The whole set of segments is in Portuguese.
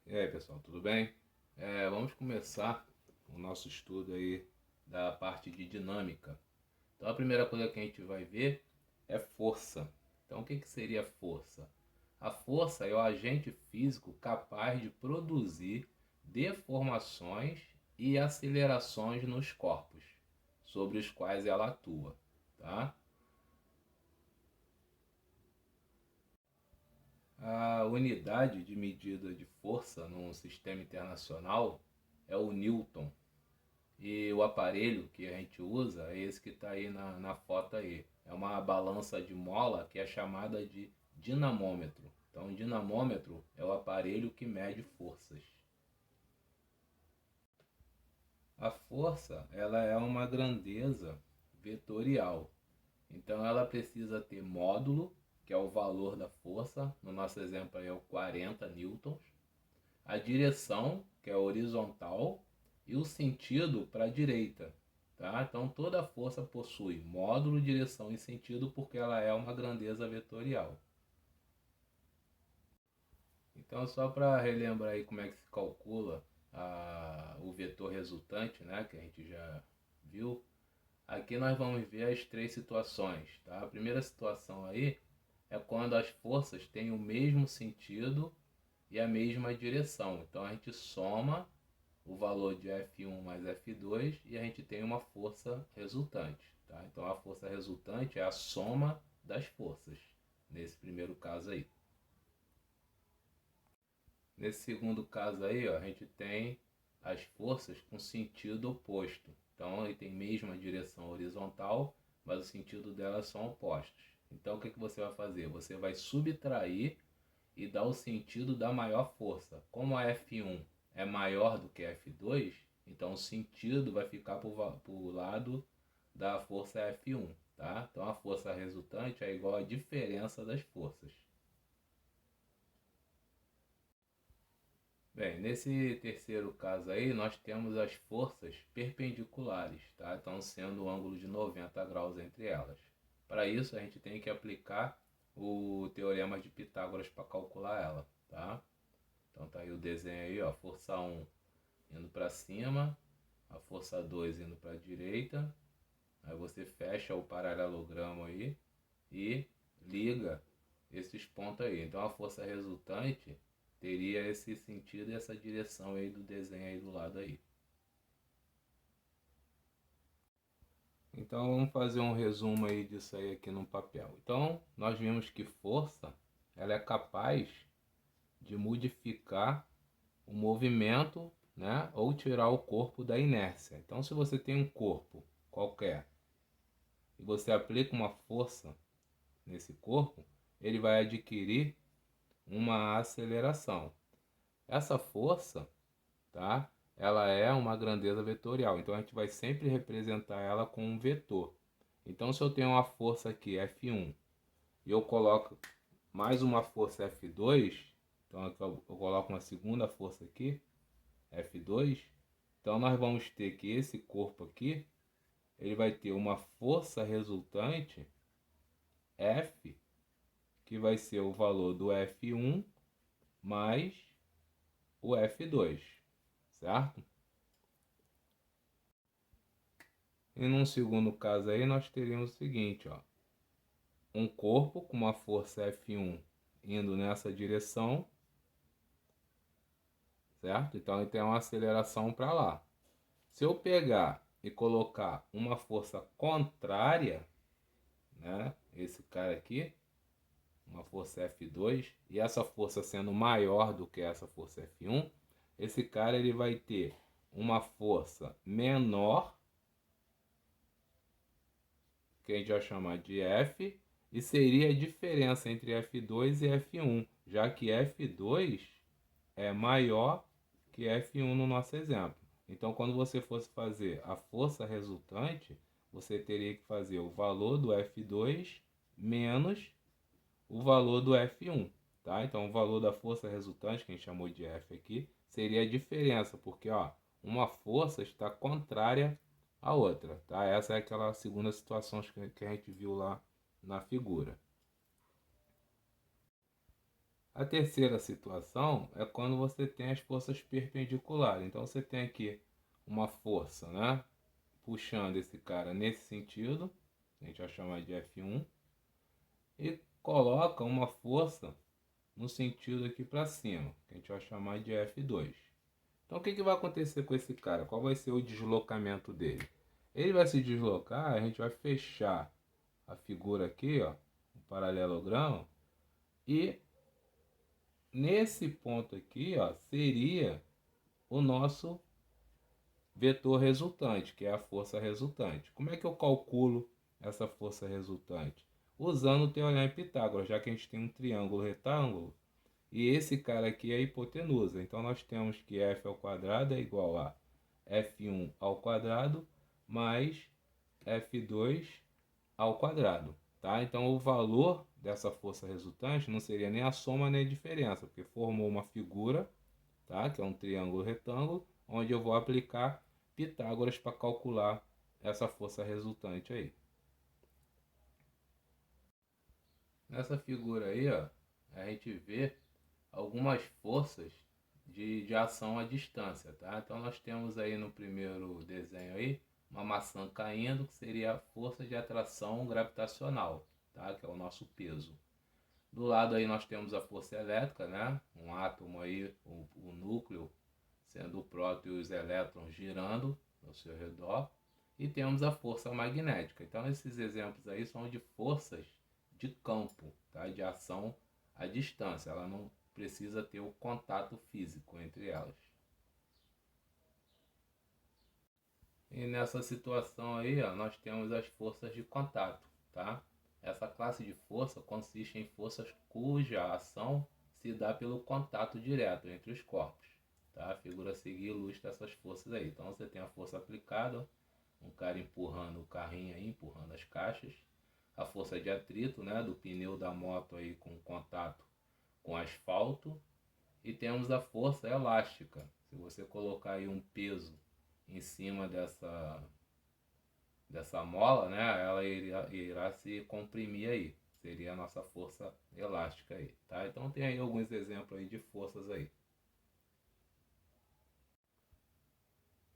E aí, pessoal, tudo bem? Vamos começar o nosso estudo aí da parte de dinâmica. Então, a primeira coisa que a gente vai ver é força. Então, o que seria força? A força é o agente físico capaz de produzir deformações e acelerações nos corpos sobre os quais ela atua, tá? A unidade de medida de força num sistema internacional é o Newton. E o aparelho que a gente usa é esse que está aí na foto aí. É uma balança de mola que é chamada de dinamômetro. Então, o dinamômetro é o aparelho que mede forças. A força, ela é uma grandeza vetorial. Então, ela precisa ter módulo, que é o valor da força. No nosso exemplo aí é o 40 newtons. A direção, que é horizontal, e o sentido para a direita. Tá? Então toda a força possui módulo, direção e sentido porque ela é uma grandeza vetorial. Então só para relembrar aí como é que se calcula o vetor resultante, né, que a gente já viu, aqui nós vamos ver as três situações. Tá? A primeira situação aí é quando as forças têm o mesmo sentido e a mesma direção. Então a gente soma o valor de F1 mais F2 e a gente tem uma força resultante. Tá? Então a força resultante é a soma das forças, nesse primeiro caso aí. Nesse segundo caso aí, ó, a gente tem as forças com sentido oposto. Então ele tem mesma direção horizontal, mas o sentido delas são opostos. Então o que você vai fazer? Você vai subtrair e dar o sentido da maior força. Como a F1 é maior do que a F2, então o sentido vai ficar para o lado da força F1. Tá? Então a força resultante é igual à diferença das forças. Bem, nesse terceiro caso aí, nós temos as forças perpendiculares, tá? Então sendo um ângulo de 90 graus entre elas. Para isso, a gente tem que aplicar o teorema de Pitágoras para calcular ela, tá? Então tá aí o desenho aí, ó, força 1 indo para cima, a força 2 indo para a direita. Aí você fecha o paralelogramo aí e liga esses pontos aí. Então a força resultante teria esse sentido e essa direção aí do desenho aí do lado aí. Então vamos fazer um resumo aí disso aí aqui no papel. Então nós vimos que força ela é capaz de modificar o movimento, né, ou tirar o corpo da inércia. Então se você tem um corpo qualquer e você aplica uma força nesse corpo, ele vai adquirir uma aceleração. Essa força, tá? Ela é uma grandeza vetorial, então a gente vai sempre representar ela com um vetor. Então se eu tenho uma força aqui F1 e eu coloco mais uma força F2, então eu coloco uma segunda força aqui, F2, então nós vamos ter que esse corpo aqui, ele vai ter uma força resultante F, que vai ser o valor do F1 mais o F2, certo? E num segundo caso aí nós teríamos o seguinte, ó, um corpo com uma força F1 indo nessa direção, certo? Então ele tem uma aceleração para lá. Se eu pegar e colocar uma força contrária, né, esse cara aqui, uma força F2, e essa força sendo maior do que essa força F1, esse cara ele vai ter uma força menor, que a gente vai chamar de F, e seria a diferença entre F2 e F1, já que F2 é maior que F1 no nosso exemplo. Então, quando você fosse fazer a força resultante, você teria que fazer o valor do F2 menos o valor do F1. Tá? Então, o valor da força resultante, que a gente chamou de F aqui, seria a diferença, porque ó, uma força está contrária à outra. Tá? Essa é aquela segunda situação que a gente viu lá na figura. A terceira situação é quando você tem as forças perpendiculares. Então você tem aqui uma força, né, puxando esse cara nesse sentido, a gente vai chamar de F1, e coloca uma força no sentido aqui para cima, que a gente vai chamar de F2. Então o que vai acontecer com esse cara? Qual vai ser o deslocamento dele? Ele vai se deslocar, a gente vai fechar a figura aqui, ó, o paralelogramo, e nesse ponto aqui, ó, seria o nosso vetor resultante, que é a força resultante. Como é que eu calculo essa força resultante? Usando o teorema de Pitágoras, já que a gente tem um triângulo retângulo, e esse cara aqui é a hipotenusa. Então nós temos que f ao quadrado é igual a f1 ao quadrado mais f2 ao quadrado. Tá? Então o valor dessa força resultante não seria nem a soma nem a diferença, porque formou uma figura, tá? Que é um triângulo retângulo, onde eu vou aplicar Pitágoras para calcular essa força resultante aí. Nessa figura aí, ó, a gente vê algumas forças de ação à distância, tá? Então nós temos aí no primeiro desenho aí uma maçã caindo, que seria a força de atração gravitacional, tá? Que é o nosso peso. Do lado aí nós temos a força elétrica, né? Um átomo aí, o núcleo, sendo o próton e os elétrons girando ao seu redor. E temos a força magnética. Então esses exemplos aí são de forças de campo, tá? De ação à distância. Ela não precisa ter o contato físico entre elas. E nessa situação aí, ó, nós temos as forças de contato, tá? Essa classe de força consiste em forças cuja ação se dá pelo contato direto entre os corpos, tá? A figura a seguir ilustra essas forças aí. Então você tem a força aplicada, um cara empurrando o carrinho aí, empurrando as caixas. A força de atrito, né, do pneu da moto aí com contato com asfalto. E temos a força elástica. Se você colocar aí um peso em cima dessa mola, né, ela irá se comprimir aí. Seria a nossa força elástica aí, tá? Então tem aí alguns exemplos aí de forças aí.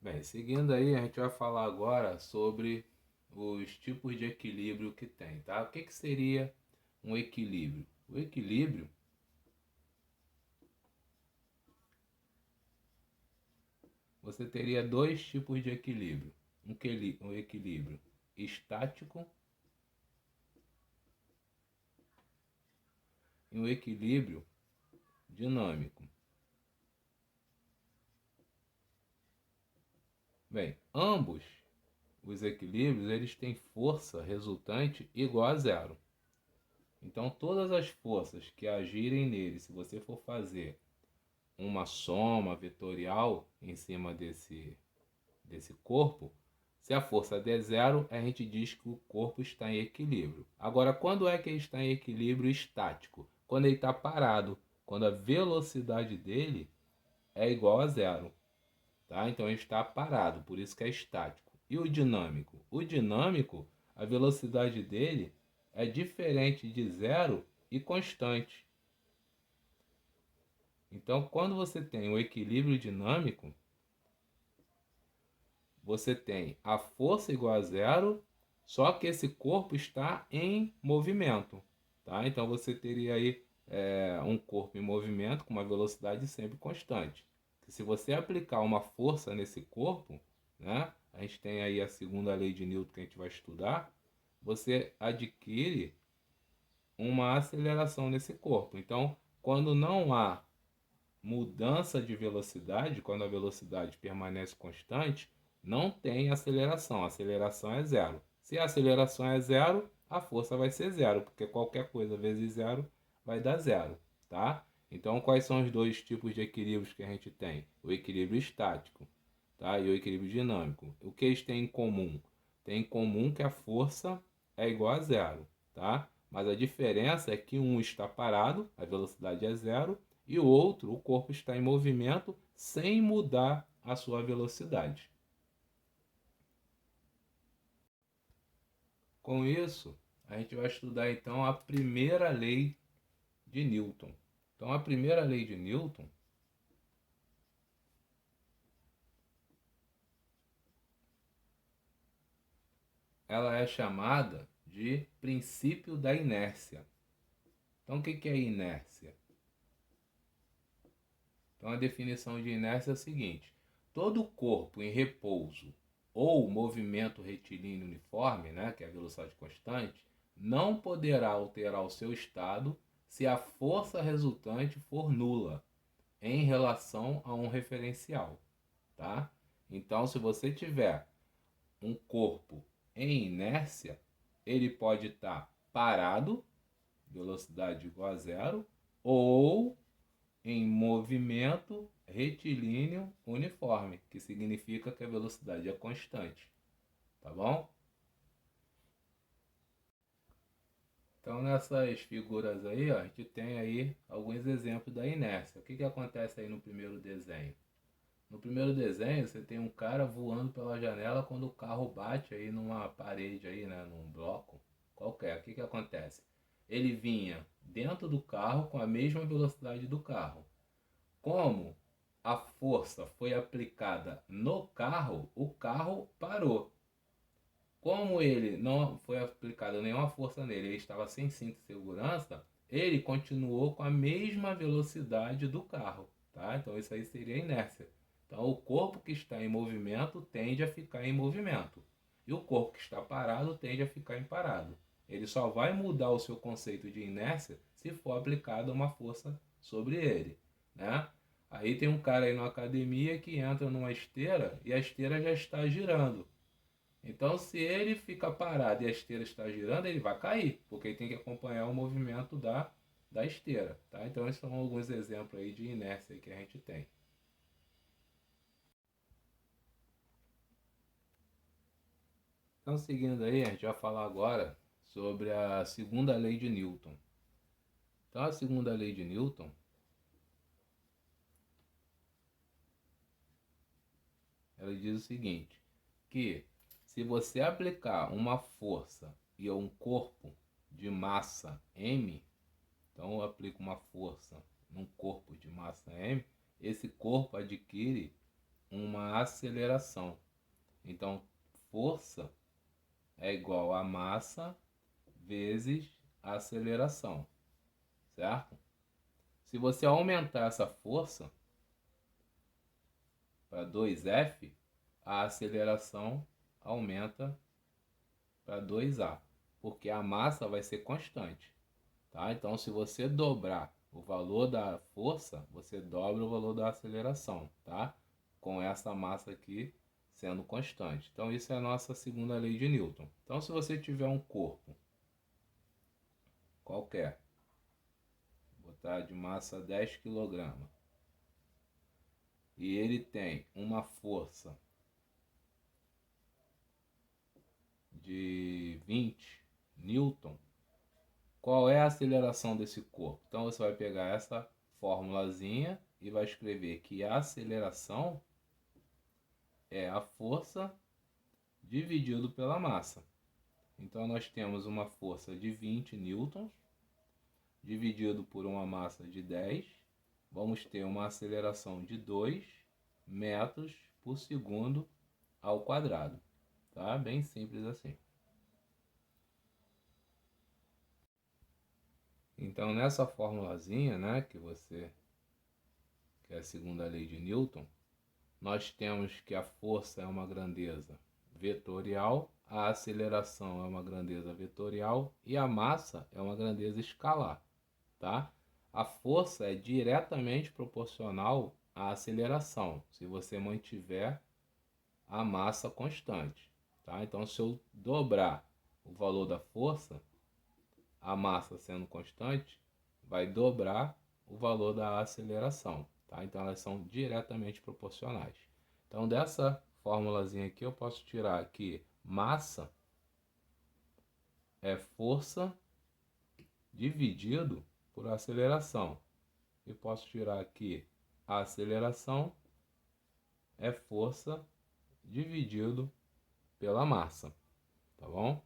Bem, seguindo aí, a gente vai falar agora sobre os tipos de equilíbrio que tem, tá? O que seria um equilíbrio? O equilíbrio, você teria dois tipos de equilíbrio. Um equilíbrio estático e um equilíbrio dinâmico. Bem, ambos os equilíbrios eles têm força resultante igual a zero. Então todas as forças que agirem nele, se você for fazer uma soma vetorial em cima desse corpo, se a força der zero, a gente diz que o corpo está em equilíbrio. Agora, quando é que ele está em equilíbrio estático? Quando ele está parado, quando a velocidade dele é igual a zero. Tá? Então ele está parado, por isso que é estático. E o dinâmico? O dinâmico, a velocidade dele é diferente de zero e constante. Então, quando você tem o equilíbrio dinâmico, você tem a força igual a zero, só que esse corpo está em movimento. Tá? Então você teria aí um corpo em movimento com uma velocidade sempre constante. Se você aplicar uma força nesse corpo, né, a gente tem aí a segunda lei de Newton que a gente vai estudar, você adquire uma aceleração nesse corpo. Então, quando não há mudança de velocidade, quando a velocidade permanece constante, não tem aceleração. A aceleração é zero. Se a aceleração é zero, a força vai ser zero, porque qualquer coisa vezes zero vai dar zero, tá? Então, quais são os dois tipos de equilíbrios que a gente tem? O equilíbrio estático, tá? E o equilíbrio dinâmico. O que eles têm em comum? Tem em comum que a força é igual a zero, tá? Mas a diferença é que um está parado, a velocidade é zero, e o outro, o corpo está em movimento sem mudar a sua velocidade. Com isso, a gente vai estudar então a primeira lei de Newton, Então, a primeira lei de Newton ela é chamada de princípio da inércia. Então, o que é inércia? Então, a definição de inércia é a seguinte: todo corpo em repouso ou movimento retilíneo uniforme, né, que é a velocidade constante, não poderá alterar o seu estado se a força resultante for nula em relação a um referencial, tá? Então, se você tiver um corpo em inércia, ele pode estar parado, velocidade igual a zero, ou em movimento retilíneo uniforme, que significa que a velocidade é constante, tá bom? Então nessas figuras aí, ó, a gente tem aí alguns exemplos da inércia. O que acontece aí no primeiro desenho? No primeiro desenho você tem um cara voando pela janela quando o carro bate aí numa parede aí, né, num bloco qualquer. O que acontece? Ele vinha dentro do carro com a mesma velocidade do carro. Como a força foi aplicada no carro, o carro parou. Como ele não foi aplicada nenhuma força nele, ele estava sem cinto de segurança, ele continuou com a mesma velocidade do carro, tá? Então isso aí seria inércia. Então o corpo que está em movimento tende a ficar em movimento e o corpo que está parado tende a ficar em parado. Ele só vai mudar o seu conceito de inércia se for aplicada uma força sobre ele, né? Aí tem um cara aí na academia que entra numa esteira e a esteira já está girando. Então, se ele fica parado e a esteira está girando, ele vai cair, porque ele tem que acompanhar o movimento da esteira, tá? Então, esses são alguns exemplos aí de inércia que a gente tem. Então, seguindo aí, a gente vai falar agora sobre a segunda lei de Newton. Então, a segunda lei de Newton, ela diz o seguinte, que se você aplicar uma força e um corpo de massa m, então eu aplico uma força num corpo de massa m, esse corpo adquire uma aceleração. Então, força é igual a massa vezes a aceleração, certo? Se você aumentar essa força para 2F, a aceleração aumenta para 2A, porque a massa vai ser constante, tá? Então, se você dobrar o valor da força, você dobra o valor da aceleração, tá? Com essa massa aqui sendo constante. Então, isso é a nossa segunda lei de Newton. Então, se você tiver um corpo qualquer, vou botar de massa 10 kg, e ele tem uma força de 20 newton, qual é a aceleração desse corpo? Então, você vai pegar essa formulazinha e vai escrever que a aceleração é a força dividido pela massa. Então nós temos uma força de 20 newtons dividido por uma massa de 10, vamos ter uma aceleração de 2 metros por segundo ao quadrado, tá? Bem simples assim. Então nessa formulazinha, né, que é a segunda lei de Newton, nós temos que a força é uma grandeza vetorial, a aceleração é uma grandeza vetorial e a massa é uma grandeza escalar, tá? A força é diretamente proporcional à aceleração, se você mantiver a massa constante, tá? Então, se eu dobrar o valor da força, a massa sendo constante, vai dobrar o valor da aceleração, tá? Então, elas são diretamente proporcionais. Então, dessa formulazinha aqui, eu posso tirar que massa é força dividido por aceleração. E posso tirar aqui a aceleração é força dividido pela massa, tá bom?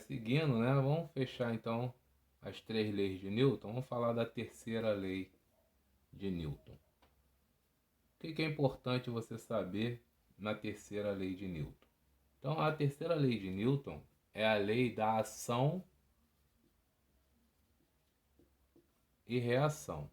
seguindo, né? Vamos fechar então as 3 leis de Newton. Vamos falar da terceira lei de Newton. O que é importante você saber na terceira lei de Newton? Então, a terceira lei de Newton é a lei da ação e reação.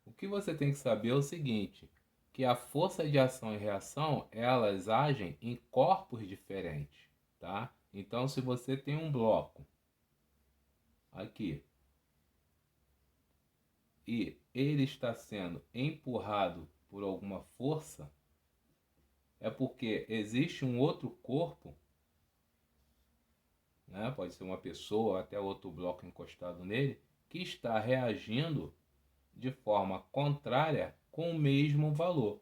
O que você tem que saber é o seguinte, que a força de ação e reação, elas agem em corpos diferentes, tá? Então, se você tem um bloco aqui e ele está sendo empurrado por alguma força, é porque existe um outro corpo, né? Pode ser uma pessoa, até outro bloco encostado nele, que está reagindo de forma contrária com o mesmo valor,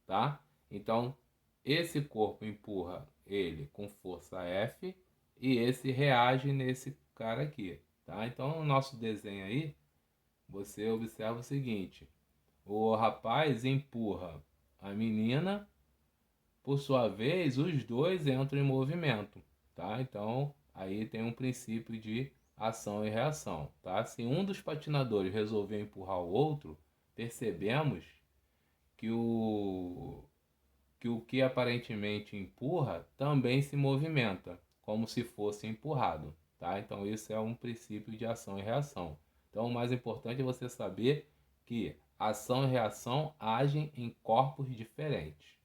tá? Então, esse corpo empurra ele com força F e esse reage nesse cara aqui, tá? Então, no nosso desenho aí, você observa o seguinte: o rapaz empurra a menina, por sua vez, os dois entram em movimento, tá? Então, aí tem um princípio de ação e reação, tá? Se um dos patinadores resolver empurrar o outro, percebemos que o que aparentemente empurra também se movimenta, como se fosse empurrado, tá? Então isso é um princípio de ação e reação. Então o mais importante é você saber que ação e reação agem em corpos diferentes.